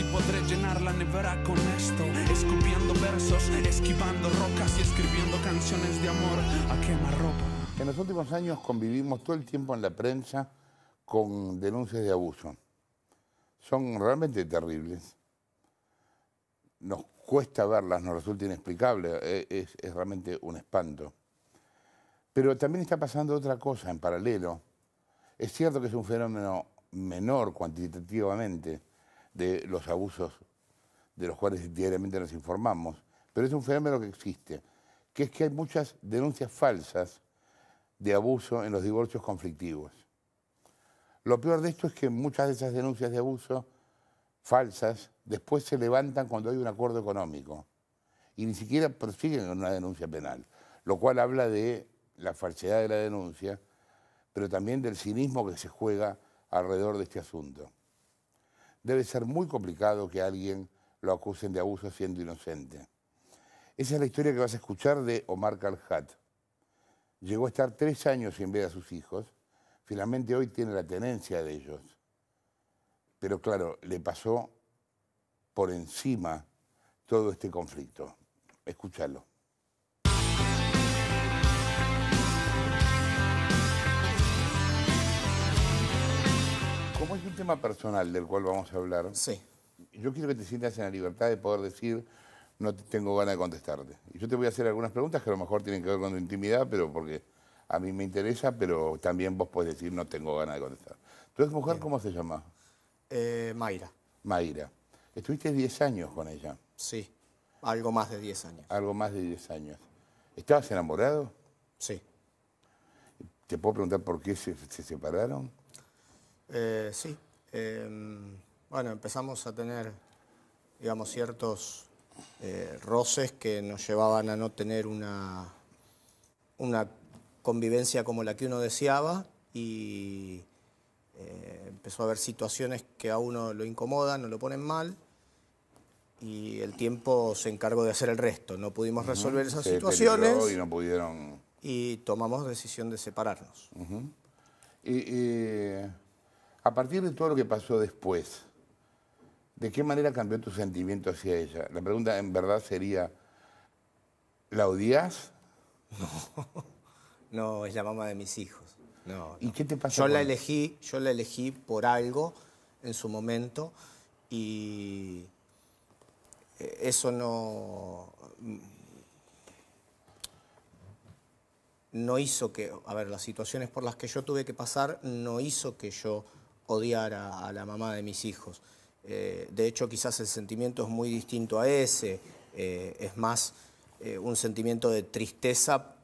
si podré llenar la nevera con esto, escupiendo versos, esquivando rocas y escribiendo canciones de amor a quemarropa. En los últimos años convivimos todo el tiempo en la prensa con denuncias de abuso. Son realmente terribles. Nos cuesta verlas, nos resulta inexplicable, es realmente un espanto. Pero también está pasando otra cosa en paralelo. Es cierto que es un fenómeno menor cuantitativamente de los abusos de los cuales diariamente nos informamos, pero es un fenómeno que existe, que es que hay muchas denuncias falsas de abuso en los divorcios conflictivos. Lo peor de esto es que muchas de esas denuncias de abuso falsas después se levantan cuando hay un acuerdo económico y ni siquiera prosiguen con una denuncia penal, lo cual habla de la falsedad de la denuncia, pero también del cinismo que se juega alrededor de este asunto. Debe ser muy complicado que a alguien lo acusen de abuso siendo inocente. Esa es la historia que vas a escuchar de Omar Carjat. Llegó a estar 3 años sin ver a sus hijos. Finalmente hoy tiene la tenencia de ellos. Pero claro, le pasó por encima todo este conflicto. Escúchalo. Como es un tema personal del cual vamos a hablar, Sí. yo quiero que te sientas en la libertad de poder decir no tengo ganas de contestarte. Y yo te voy a hacer algunas preguntas que a lo mejor tienen que ver con tu intimidad, pero porque a mí me interesa, pero también vos podés decir no tengo ganas de contestar. ¿Tu mujer cómo se llama? Mayra. Mayra. Estuviste 10 años con ella. Sí, algo más de 10 años. Algo más de 10 años. ¿Estabas enamorado? Sí. ¿Te puedo preguntar por qué se separaron? Sí. Bueno, empezamos a tener, digamos, ciertos roces que nos llevaban a no tener una convivencia como la que uno deseaba y empezó a haber situaciones que a uno lo incomodan, no lo ponen mal y el tiempo se encargó de hacer el resto. No pudimos resolver esas situaciones y no pudieron... y tomamos decisión de separarnos. A partir de todo lo que pasó después, ¿de qué manera cambió tu sentimiento hacia ella? La pregunta en verdad sería, ¿la odias? No, es la mamá de mis hijos. No, ¿Y no. qué te pasó? Yo la elegí por algo en su momento y eso no hizo que, a ver, las situaciones por las que yo tuve que pasar no hizo que yo odiara a la mamá de mis hijos. De hecho, quizás el sentimiento es muy distinto a ese, es más un sentimiento de tristeza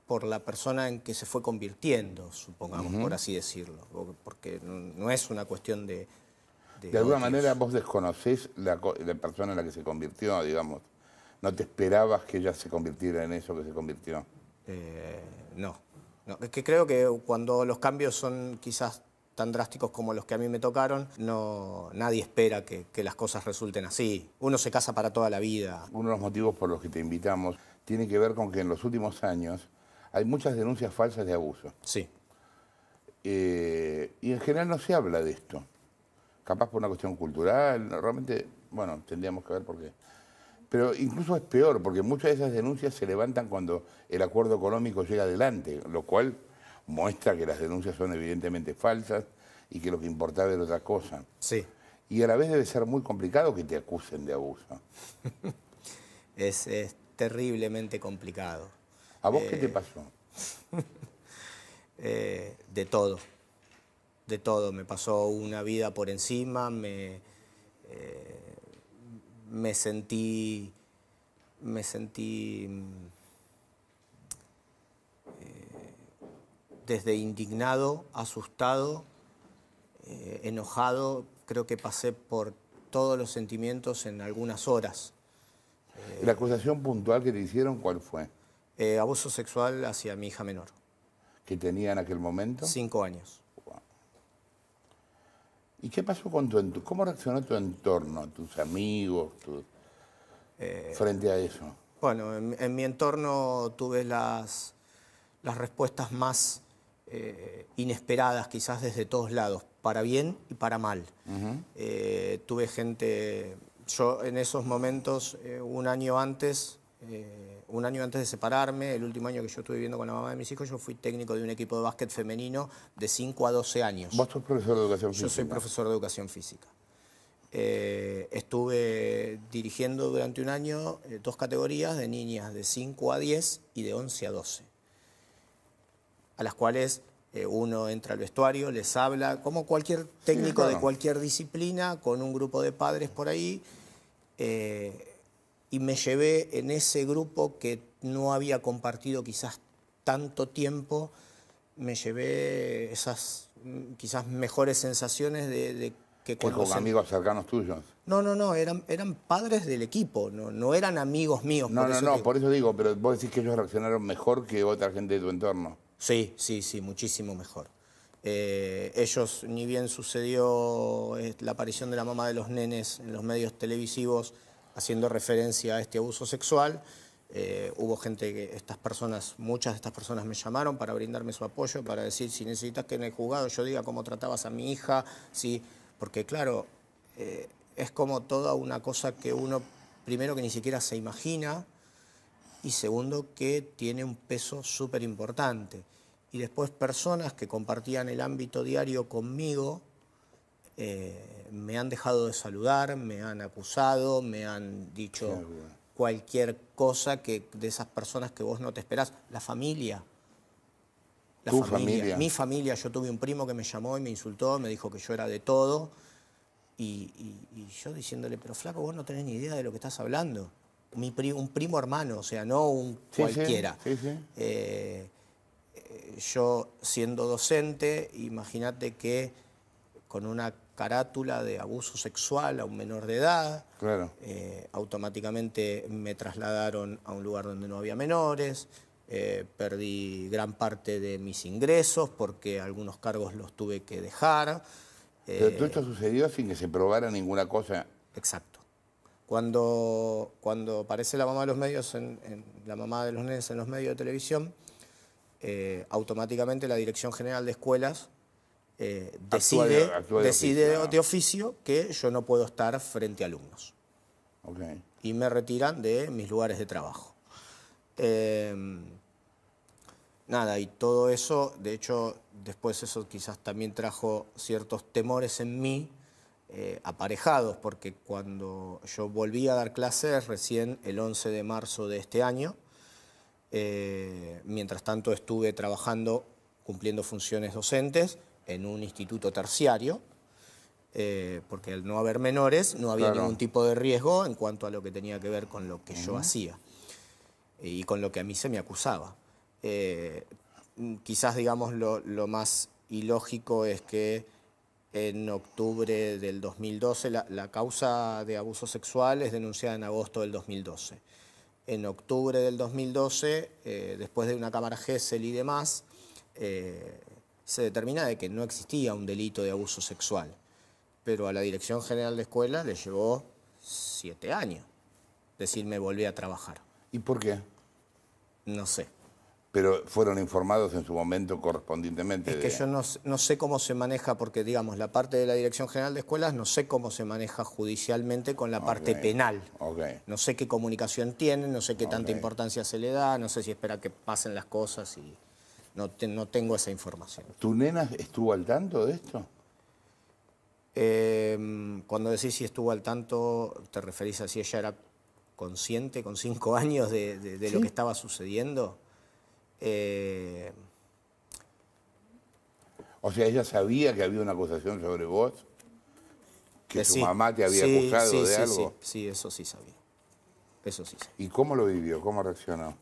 por la persona en que se fue convirtiendo, supongamos, por así decirlo, porque no es una cuestión de alguna odios. manera vos desconocés la persona en la que se convirtió, digamos. ¿No te esperabas que ella se convirtiera en eso que se convirtió? No. Es que creo que cuando los cambios son quizás tan drásticos como los que a mí me tocaron, nadie espera que las cosas resulten así. Uno se casa para toda la vida. Uno de los motivos por los que te invitamos tiene que ver con que en los últimos años hay muchas denuncias falsas de abuso. Sí. Y en general no se habla de esto. Capaz por una cuestión cultural, realmente, bueno, tendríamos que ver por qué. Pero incluso es peor, porque muchas de esas denuncias se levantan cuando el acuerdo económico llega adelante, lo cual muestra que las denuncias son evidentemente falsas y que lo que importaba era otra cosa. Sí. Y a la vez debe ser muy complicado que te acusen de abuso. Es terriblemente complicado. ¿A vos qué te pasó? De todo. De todo. Me pasó una vida por encima, me sentí desde indignado, asustado, enojado. Creo que pasé por todos los sentimientos en algunas horas. ¿La acusación puntual que te hicieron cuál fue? Abuso sexual hacia mi hija menor. ¿Que tenía en aquel momento? 5 años. ¿Y qué pasó con tu entorno? ¿Cómo reaccionó tu entorno, tus amigos, frente a eso? Bueno, en mi entorno tuve las respuestas más inesperadas, quizás desde todos lados, para bien y para mal. Tuve gente, yo en esos momentos, un año antes de separarme, el último año que yo estuve viviendo con la mamá de mis hijos, yo fui técnico de un equipo de básquet femenino de 5 a 12 años. ¿Vos sos profesor de educación física? Yo soy profesor de educación física. Estuve dirigiendo durante un año 2 categorías de niñas de 5 a 10 y de 11 a 12, a las cuales uno entra al vestuario, les habla, como cualquier técnico, sí, claro, de cualquier disciplina, con un grupo de padres por ahí, y me llevé en ese grupo que no había compartido quizás tanto tiempo, me llevé esas quizás mejores sensaciones de que cuando... ¿Con amigos cercanos tuyos? No, eran padres del equipo, no eran amigos míos. Por eso digo, pero vos decís que ellos reaccionaron mejor que otra gente de tu entorno. Sí, muchísimo mejor. Ellos, ni bien sucedió la aparición de la mamá de los nenes en los medios televisivos haciendo referencia a este abuso sexual, hubo gente que muchas de estas personas me llamaron para brindarme su apoyo, para decir, si necesitas que en el juzgado yo diga cómo tratabas a mi hija, sí, porque claro, es como toda una cosa que uno, primero, que ni siquiera se imagina, y segundo, que tiene un peso súper importante. Y después personas que compartían el ámbito diario conmigo me han dejado de saludar, me han acusado, me han dicho cualquier cosa de esas personas que vos no te esperás. La familia. ¿Tu familia? Mi familia. Yo tuve un primo que me llamó y me insultó, me dijo que yo era de todo. Y yo diciéndole, pero flaco, vos no tenés ni idea de lo que estás hablando. Un primo hermano, o sea, no un cualquiera. Sí. Yo, siendo docente, imagínate que con una carátula de abuso sexual a un menor de edad, claro, automáticamente me trasladaron a un lugar donde no había menores, perdí gran parte de mis ingresos porque algunos cargos los tuve que dejar. Pero todo esto sucedió sin que se probara ninguna cosa. Exacto. Cuando aparece la mamá de los medios, la mamá de los nenes en los medios de televisión, automáticamente la Dirección General de Escuelas decide de oficio que yo no puedo estar frente a alumnos. Okay. Y me retiran de mis lugares de trabajo. Nada, y todo eso, de hecho, después eso quizás también trajo ciertos temores en mí, aparejados, porque cuando yo volví a dar clases recién el 11 de marzo de este año, mientras tanto estuve trabajando, cumpliendo funciones docentes en un instituto terciario, porque al no haber menores no había ningún tipo de riesgo en cuanto a lo que tenía que ver con lo que yo hacía y con lo que a mí se me acusaba. Quizás, digamos, lo más ilógico es que en octubre del 2012, la causa de abuso sexual es denunciada en agosto del 2012. En octubre del 2012, después de una cámara Gesell y demás, se determina de que no existía un delito de abuso sexual. Pero a la Dirección General de Escuela le llevó 7 años decirme volví a trabajar. ¿Y por qué? No sé. Pero fueron informados en su momento correspondientemente. Es que yo no sé cómo se maneja, porque digamos, la parte de la Dirección General de Escuelas no sé cómo se maneja judicialmente con la parte penal. No sé qué comunicación tienen, no sé qué tanta importancia se le da, no sé si espera que pasen las cosas y no tengo esa información. ¿Tu nena estuvo al tanto de esto? Cuando decís si estuvo al tanto, ¿te referís a si ella era consciente con 5 años de lo que estaba sucediendo? O sea, ella sabía que había una acusación sobre vos, que su mamá te había acusado de algo. Sí, eso sí sabía. Eso sí sabía. ¿Y cómo lo vivió? ¿Cómo reaccionó?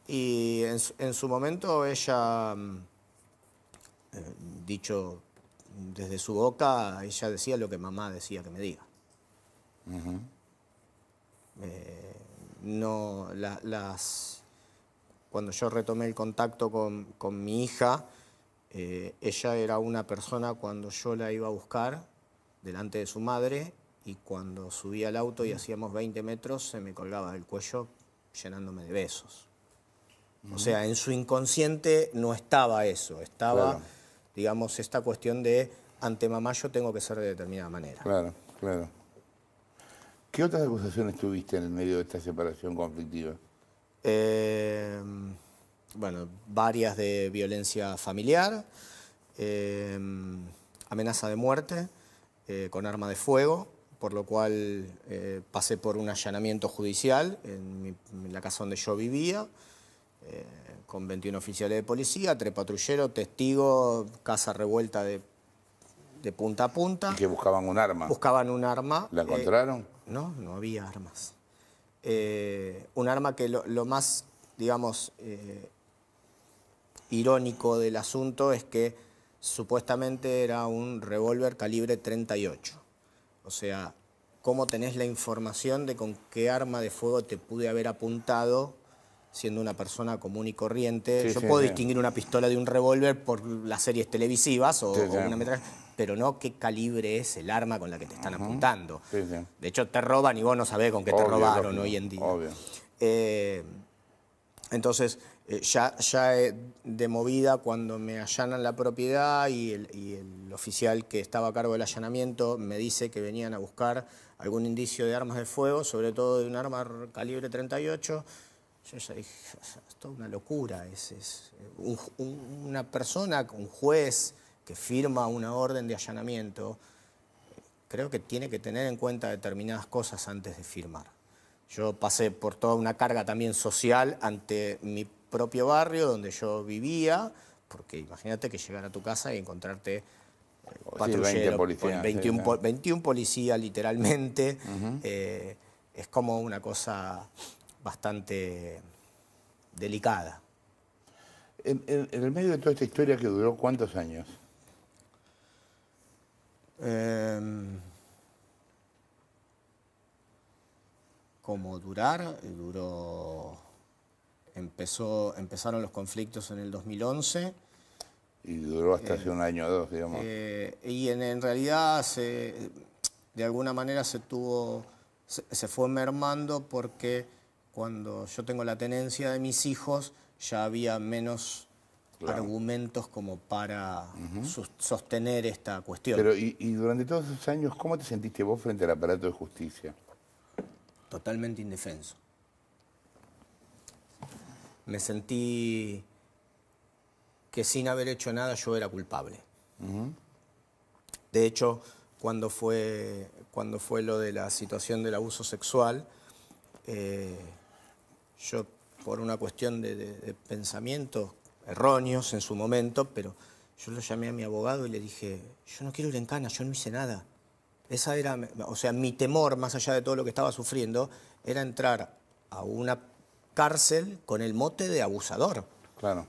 Y en su momento ella, dicho desde su boca, ella decía lo que mamá decía que me diga. Cuando yo retomé el contacto con mi hija, ella era una persona cuando yo la iba a buscar delante de su madre, y cuando subía al auto y hacíamos 20 metros se me colgaba del cuello llenándome de besos. O sea, en su inconsciente no estaba eso, estaba, Claro. digamos, esta cuestión de ante mamá yo tengo que ser de determinada manera. Claro, claro. ¿Qué otras acusaciones tuviste en el medio de esta separación conflictiva? Bueno, varias de violencia familiar, amenaza de muerte con arma de fuego, por lo cual pasé por un allanamiento judicial en la casa donde yo vivía, con 21 oficiales de policía, 3 patrulleros, testigos, casa revuelta de punta a punta. ¿Y que buscaban un arma? Buscaban un arma. ¿La encontraron? No, no había armas. Un arma que lo más, digamos, irónico del asunto es que supuestamente era un revólver calibre 38. O sea, ¿cómo tenés la información de con qué arma de fuego te pude haber apuntado siendo una persona común y corriente? Sí, Yo sí, puedo sí. distinguir una pistola de un revólver por las series televisivas o, Sí, sí. o una metralla, pero no qué calibre es el arma con la que te están apuntando. Sí, sí. De hecho, te roban y vos no sabés con qué te Obvio, robaron lógico, hoy en día. obvio. Entonces, ya de movida, cuando me allanan la propiedad y el oficial que estaba a cargo del allanamiento me dice que venían a buscar algún indicio de armas de fuego, sobre todo de un arma calibre 38, yo ya dije, es toda una locura. Es una persona, un juez que firma una orden de allanamiento, creo que tiene que tener en cuenta determinadas cosas antes de firmar. Yo pasé por toda una carga también social ante mi propio barrio donde yo vivía, porque imagínate que llegar a tu casa y encontrarte patrullero, 20 policías, 21 policías literalmente, es como una cosa bastante delicada. En el medio de toda esta historia que duró, ¿cuántos años? Como duró, empezaron los conflictos en el 2011. Y duró hasta hace un año o dos, digamos. Y en realidad de alguna manera se fue mermando porque cuando yo tengo la tenencia de mis hijos ya había menos argumentos como para sostener esta cuestión. Pero, y durante todos esos años, ¿cómo te sentiste vos frente al aparato de justicia? Totalmente indefenso. Me sentí que sin haber hecho nada yo era culpable. De hecho, cuando fue lo de la situación del abuso sexual, yo por una cuestión de pensamientos erróneos en su momento, pero yo lo llamé a mi abogado y le dije, yo no quiero ir en cana, yo no hice nada. Esa era, o sea, mi temor, más allá de todo lo que estaba sufriendo, era entrar a una cárcel con el mote de abusador. Claro.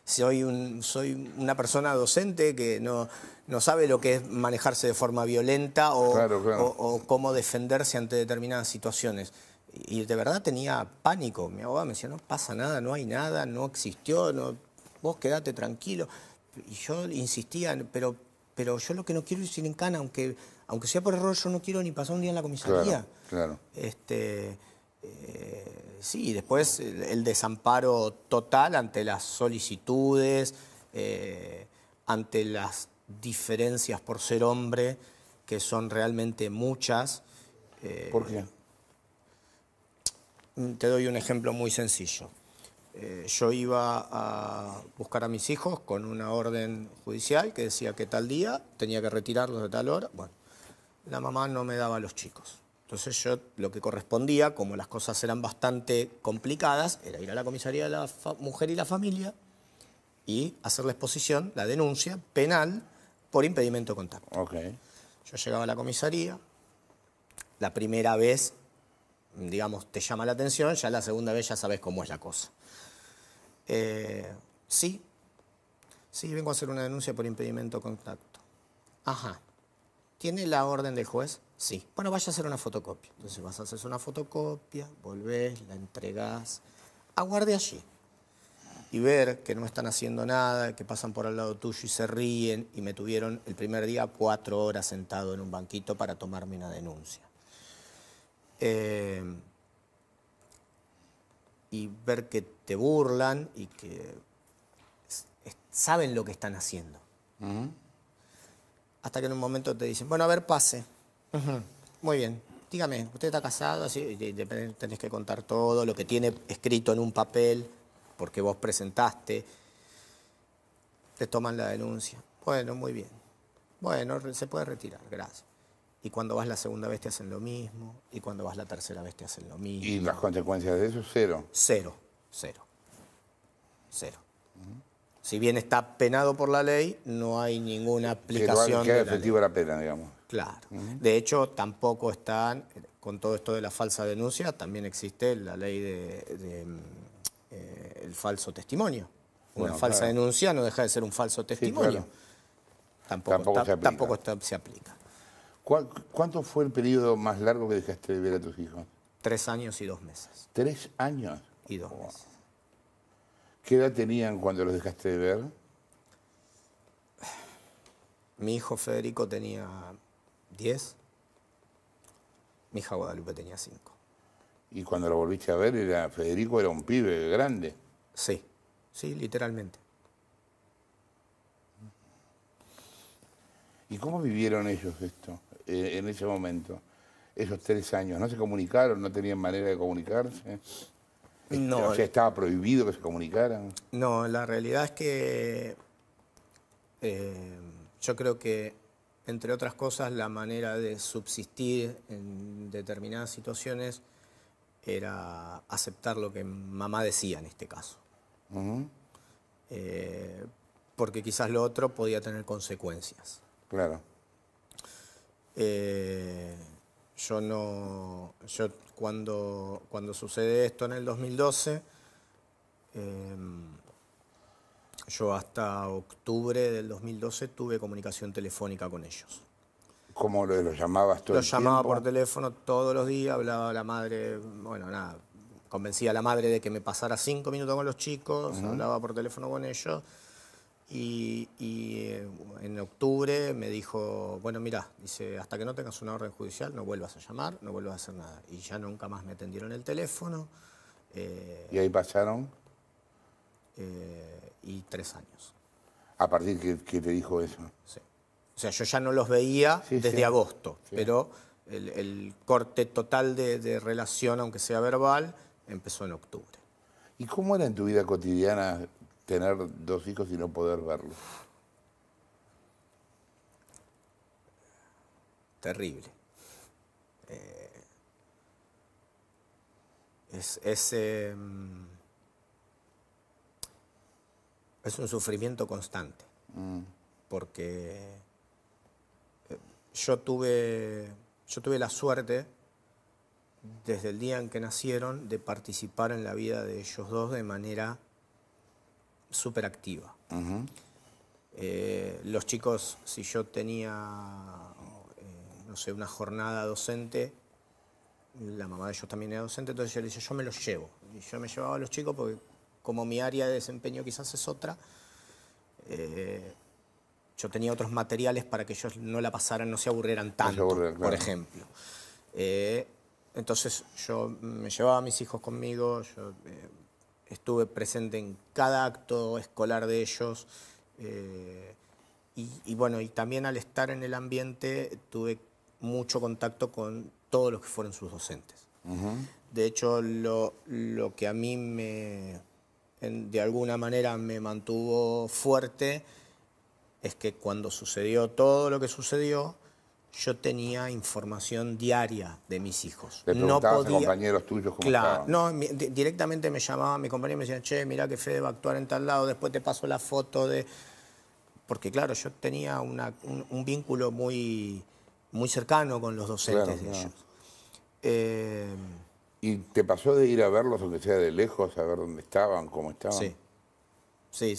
Soy una persona docente que no sabe lo que es manejarse de forma violenta o cómo defenderse ante determinadas situaciones. Y de verdad tenía pánico. Mi abogado me decía, no pasa nada, no hay nada, no existió, vos quedate tranquilo. Y yo insistía, pero yo lo que no quiero es ir en cana, aunque sea por error, yo no quiero ni pasar un día en la comisaría. Claro. Sí, después el desamparo total ante las solicitudes, ante las diferencias por ser hombre, que son realmente muchas. ¿Por qué? Te doy un ejemplo muy sencillo. Yo iba a buscar a mis hijos con una orden judicial que decía que tal día tenía que retirarlos de tal hora. Bueno, la mamá no me daba a los chicos. Entonces yo lo que correspondía, como las cosas eran bastante complicadas, era ir a la comisaría de la mujer y la familia y hacer la exposición, la denuncia penal por impedimento de contacto. Okay. Yo llegaba a la comisaría, la primera vez, digamos, te llama la atención, ya la segunda vez ya sabes cómo es la cosa. Sí, vengo a hacer una denuncia por impedimento de contacto. Ajá. ¿Tiene la orden del juez? Sí. Bueno, vaya a hacer una fotocopia. Entonces vas a hacer una fotocopia, volvés, la entregás. Aguarde allí. Y ver que no están haciendo nada, que pasan por al lado tuyo y se ríen. Y me tuvieron el primer día 4 horas sentado en un banquito para tomarme una denuncia. y ver que te burlan y que saben lo que están haciendo. Hasta que en un momento te dicen, bueno, a ver, pase. Muy bien, dígame, ¿usted está casado? Así, y tenés que contar todo, lo que tiene escrito en un papel, porque vos presentaste. Te toman la denuncia. Bueno, muy bien. Bueno, se puede retirar, gracias. Y cuando vas la segunda vez te hacen lo mismo, y cuando vas la tercera vez te hacen lo mismo. ¿Y las consecuencias de eso? Cero. Cero, cero, cero. Si bien está penado por la ley, no hay ninguna aplicación Que de haga la efectiva ley. la pena, digamos. Claro. De hecho, tampoco están, con todo esto de la falsa denuncia, también existe la ley el falso testimonio. Una Bueno, falsa claro. denuncia no deja de ser un falso testimonio. claro. Tampoco se aplica. se aplica. ¿Cuánto fue el periodo más largo que dejaste de ver a tus hijos? 3 años y 2 meses. 3 años. Y 2 meses. ¿Qué edad tenían cuando los dejaste de ver? Mi hijo Federico tenía 10. Mi hija Guadalupe tenía 5. Y cuando lo volviste a ver, Federico era un pibe grande. Sí, sí, literalmente. ¿Y cómo vivieron ellos esto en ese momento? Esos 3 años, ¿no se comunicaron? ¿No tenían manera de comunicarse? No. O sea, ¿estaba prohibido que se comunicaran? No, la realidad es que yo creo que, entre otras cosas, la manera de subsistir en determinadas situaciones era aceptar lo que mamá decía en este caso. Porque quizás lo otro podía tener consecuencias. Claro. Yo cuando sucede esto en el 2012, yo hasta octubre del 2012 tuve comunicación telefónica con ellos. ¿Cómo los llamabas todo el Los llamaba tiempo? por teléfono todos los días, hablaba a la madre, bueno, nada, convencía a la madre de que me pasara 5 minutos con los chicos, hablaba por teléfono con ellos. Y en octubre me dijo, bueno, mirá, dice, hasta que no tengas una orden judicial no vuelvas a llamar, no vuelvas a hacer nada. Y ya nunca más me atendieron el teléfono. ¿Y ahí pasaron? Y 3 años. ¿A partir que te dijo eso? Sí. O sea, yo ya no los veía desde agosto, pero el corte total de relación, aunque sea verbal, empezó en octubre. ¿Y cómo era en tu vida cotidiana tener 2 hijos y no poder verlos? Terrible. Es un sufrimiento constante, porque yo tuve la suerte, desde el día en que nacieron, de participar en la vida de ellos dos de manera súper activa. Los chicos, si yo tenía, no sé, una jornada docente, la mamá de ellos también era docente, entonces yo le decía, yo me los llevo. Y yo me llevaba a los chicos porque, como mi área de desempeño quizás es otra, yo tenía otros materiales para que ellos no la pasaran, no se aburrieran tanto, por ejemplo. Entonces yo me llevaba a mis hijos conmigo, yo estuve presente en cada acto escolar de ellos, y bueno, y también al estar en el ambiente tuve mucho contacto con todos los que fueron sus docentes. De hecho, lo que a mí de alguna manera me mantuvo fuerte es que cuando sucedió todo lo que sucedió, yo tenía información diaria de mis hijos. ¿Le preguntabas a compañeros tuyos cómo estaban? No, directamente me llamaban mi compañero y me decían, che, mirá que Fede va a actuar en tal lado, después te paso la foto de... Porque claro, yo tenía un vínculo muy, muy cercano con los docentes de ellos. ¿Y te pasó de ir a verlos, aunque sea de lejos, a ver dónde estaban, cómo estaban? Sí,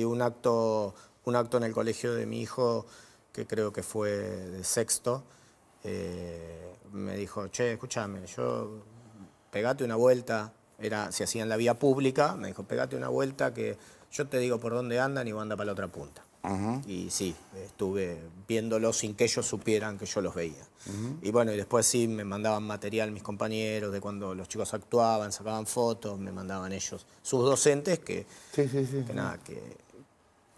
un acto en el colegio de mi hijo, que creo que fue de sexto, me dijo, che, escúchame, pegate una vuelta, se hacía en la vía pública, me dijo, pegate una vuelta que yo te digo por dónde andan y vos anda para la otra punta. Y sí, estuve viéndolos sin que ellos supieran que yo los veía. Y bueno, y después sí me mandaban material mis compañeros de cuando los chicos actuaban, sacaban fotos, me mandaban ellos, sus docentes que, nada,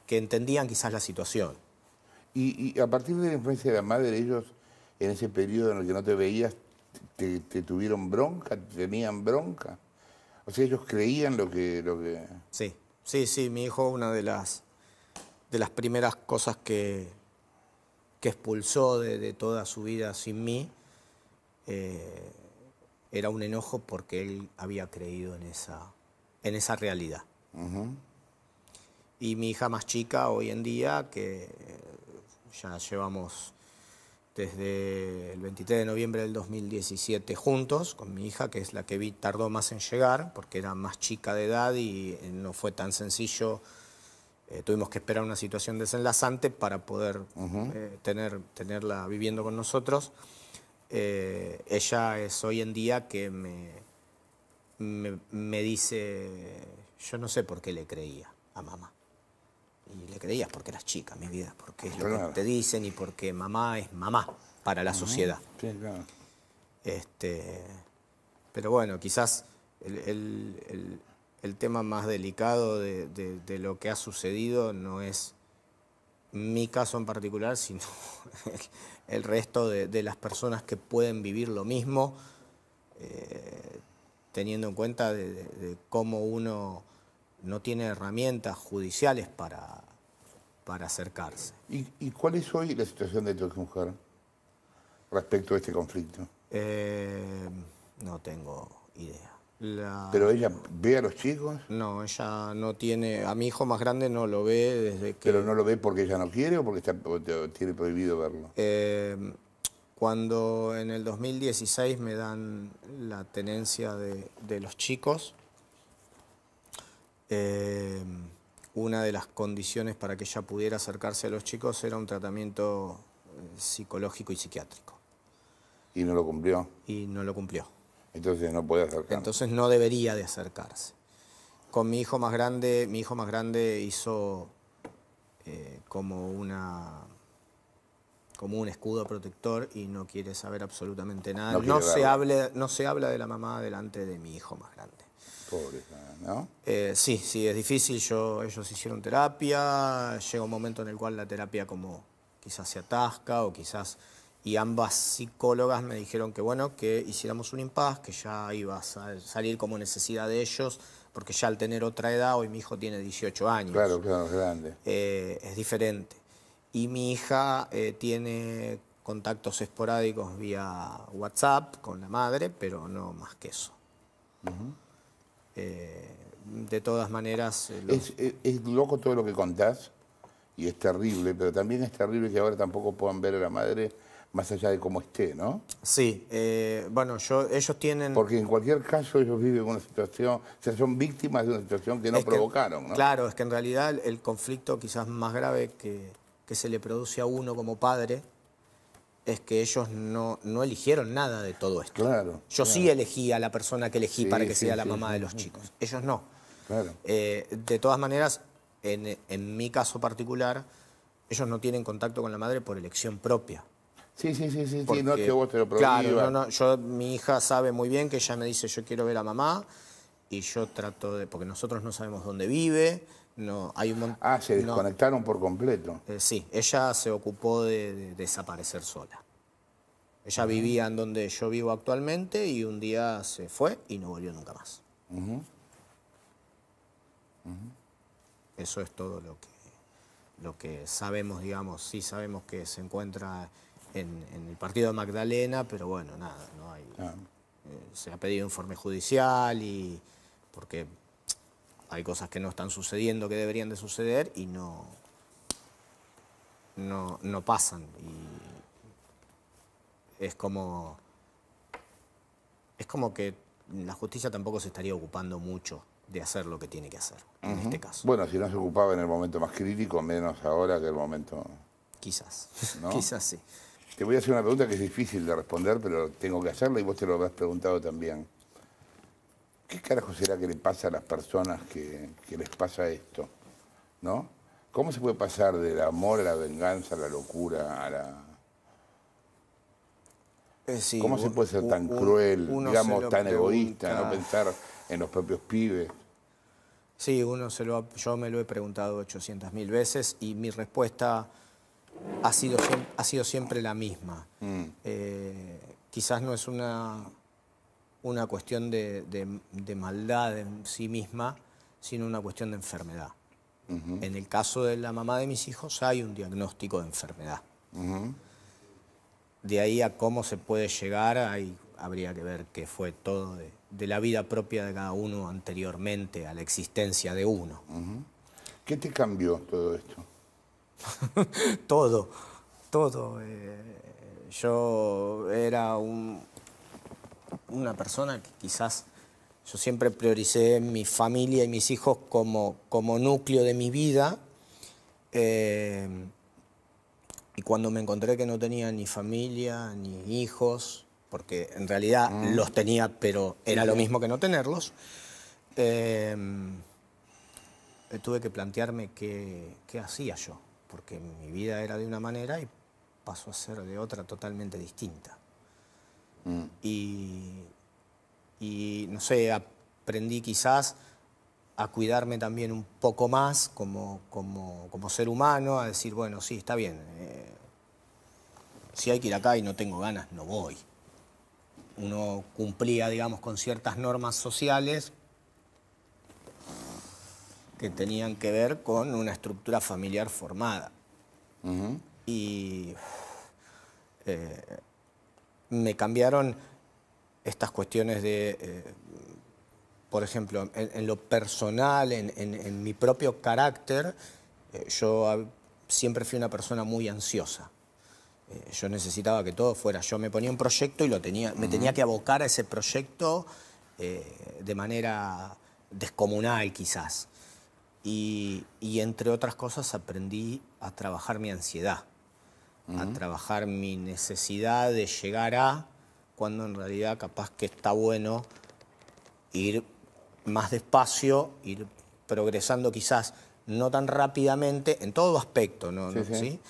que entendían quizás la situación. Y a partir de la influencia de la madre, ellos en ese periodo en el que no te veías, te tuvieron bronca, te tenían bronca. O sea, ellos creían lo que... Sí, mi hijo, una de las primeras cosas que expulsó de toda su vida sin mí, era un enojo porque él había creído en esa realidad. Y mi hija más chica hoy en día, que ya llevamos desde el 23 de noviembre del 2017 juntos, con mi hija, que es la que tardó más en llegar, porque era más chica de edad y no fue tan sencillo. Tuvimos que esperar una situación desenlazante para poder tenerla viviendo con nosotros. Ella es hoy en día que me dice, yo no sé por qué le creía a mamá. Y le creías porque eras chica, mi vida, porque es lo que te dicen y porque mamá es mamá para la sociedad. Sí, claro. Pero bueno, quizás el tema más delicado de lo que ha sucedido no es mi caso en particular, sino el resto de las personas que pueden vivir lo mismo, teniendo en cuenta de cómo uno no tiene herramientas judiciales para acercarse. ¿Y cuál es hoy la situación de tu exmujer respecto a este conflicto? No tengo idea. ¿Pero ella ve a los chicos? No, ella no tiene... A mi hijo más grande no lo ve desde que... ¿Pero no lo ve porque ella no quiere o porque tiene prohibido verlo? Cuando en el 2016 me dan la tenencia de los chicos, una de las condiciones para que ella pudiera acercarse a los chicos era un tratamiento psicológico y psiquiátrico. ¿Y no lo cumplió? Y no lo cumplió. Entonces no puede acercarse. Entonces no debería de acercarse. Con mi hijo más grande hizo como un escudo protector y no quiere saber absolutamente nada. No se habla de la mamá delante de mi hijo más grande. Pobre, ¿no? Sí, es difícil. Ellos hicieron terapia, llega un momento en el cual la terapia como quizás se atasca o quizás... Y ambas psicólogas me dijeron que bueno, que hiciéramos un impas, que ya iba a salir como necesidad de ellos, porque ya al tener otra edad, hoy mi hijo tiene 18 años. Claro, es grande. Es diferente. Y mi hija tiene contactos esporádicos vía WhatsApp con la madre, pero no más que eso. De todas maneras... Es loco todo lo que contás y es terrible, pero también es terrible que ahora tampoco puedan ver a la madre más allá de cómo esté, ¿no? Sí, bueno, ellos tienen... Porque en cualquier caso ellos viven una situación, o sea, son víctimas de una situación que no provocaron, ¿no? Claro, es que en realidad el conflicto quizás más grave que se le produce a uno como padre es que ellos no eligieron nada de todo esto. Claro. Yo sí elegí a la persona que elegí para que sea la mamá de los chicos. Ellos no. Claro. De todas maneras, en mi caso particular, ellos no tienen contacto con la madre por elección propia. Sí, Porque, no es que vos te lo prohíbas. Claro, mi hija sabe muy bien que ella me dice yo quiero ver a mamá y yo trato de, porque nosotros no sabemos dónde vive, hay un montón... Se desconectaron por completo. Sí, ella se ocupó de desaparecer sola. Ella vivía en donde yo vivo actualmente y un día se fue y no volvió nunca más. Eso es todo lo que sabemos, digamos. Sí sabemos que se encuentra en el partido de Magdalena, pero bueno, nada, no hay... se ha pedido informe judicial y porque hay cosas que no están sucediendo que deberían de suceder y no pasan. Y es como que la justicia tampoco se estaría ocupando mucho de hacer lo que tiene que hacer, en este caso. Bueno, si no se ocupaba en el momento más crítico, menos ahora que el momento... Quizás, ¿no? Quizás sí. Te voy a hacer una pregunta que es difícil de responder, pero tengo que hacerla y vos te lo habrás preguntado también. ¿Qué carajo será que le pasa a las personas que les pasa esto? ¿No? ¿Cómo se puede pasar del amor a la venganza, a la locura, a la... Sí, ¿Cómo se puede ser tan cruel, digamos, tan egoísta, no pregunta. pensar en los propios pibes? Sí, yo me lo he preguntado 800.000 veces y mi respuesta ha sido siempre la misma. Quizás no es una cuestión de maldad en sí misma, sino una cuestión de enfermedad. En el caso de la mamá de mis hijos hay un diagnóstico de enfermedad. De ahí a cómo se puede llegar, habría que ver qué fue todo de la vida propia de cada uno anteriormente a la existencia de uno. ¿Qué te cambió todo esto? Todo. Yo era una persona que quizás yo siempre prioricé mi familia y mis hijos como núcleo de mi vida. Y cuando me encontré que no tenía ni familia, ni hijos, porque en realidad los tenía, pero era lo mismo que no tenerlos, tuve que plantearme qué hacía yo, porque mi vida era de una manera y pasó a ser de otra totalmente distinta. Y no sé, aprendí quizás a cuidarme también un poco más como ser humano, a decir, bueno, sí, está bien, si hay que ir acá y no tengo ganas, no voy. Uno cumplía, digamos, con ciertas normas sociales que tenían que ver con una estructura familiar formada. Y me cambiaron estas cuestiones de... por ejemplo, en lo personal, en mi propio carácter, yo siempre fui una persona muy ansiosa. Yo necesitaba que todo fuera. Yo me ponía un proyecto y me tenía que abocar a ese proyecto de manera descomunal, quizás. Y entre otras cosas aprendí a trabajar mi ansiedad, a trabajar mi necesidad de llegar a, cuando en realidad capaz que está bueno ir más despacio, ir progresando quizás no tan rápidamente, en todo aspecto, ¿no? ¿Sí?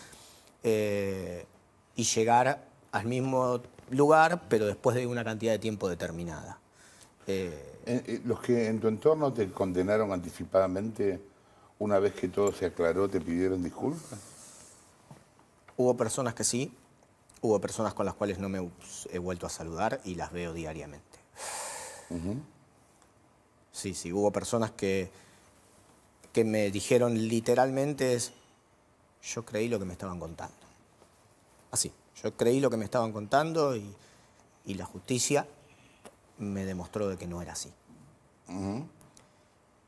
Y llegar al mismo lugar, pero después de una cantidad de tiempo determinada. ¿Los que en tu entorno te condenaron anticipadamente, una vez que todo se aclaró, te pidieron disculpas? Hubo personas que sí, hubo personas con las cuales no me he vuelto a saludar y las veo diariamente. Sí, hubo personas que me dijeron literalmente yo creí lo que me estaban contando. Así, yo creí lo que me estaban contando y la justicia me demostró de que no era así.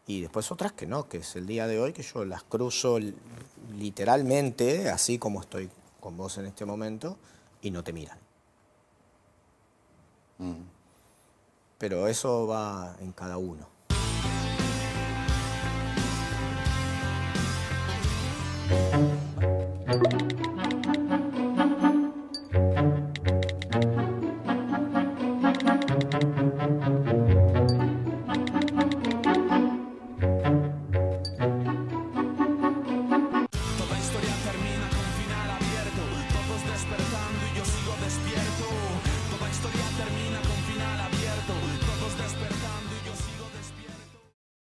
Y después otras que no, que es el día de hoy que yo las cruzo literalmente, así como estoy con vos en este momento, y no te miran. Pero eso va en cada uno.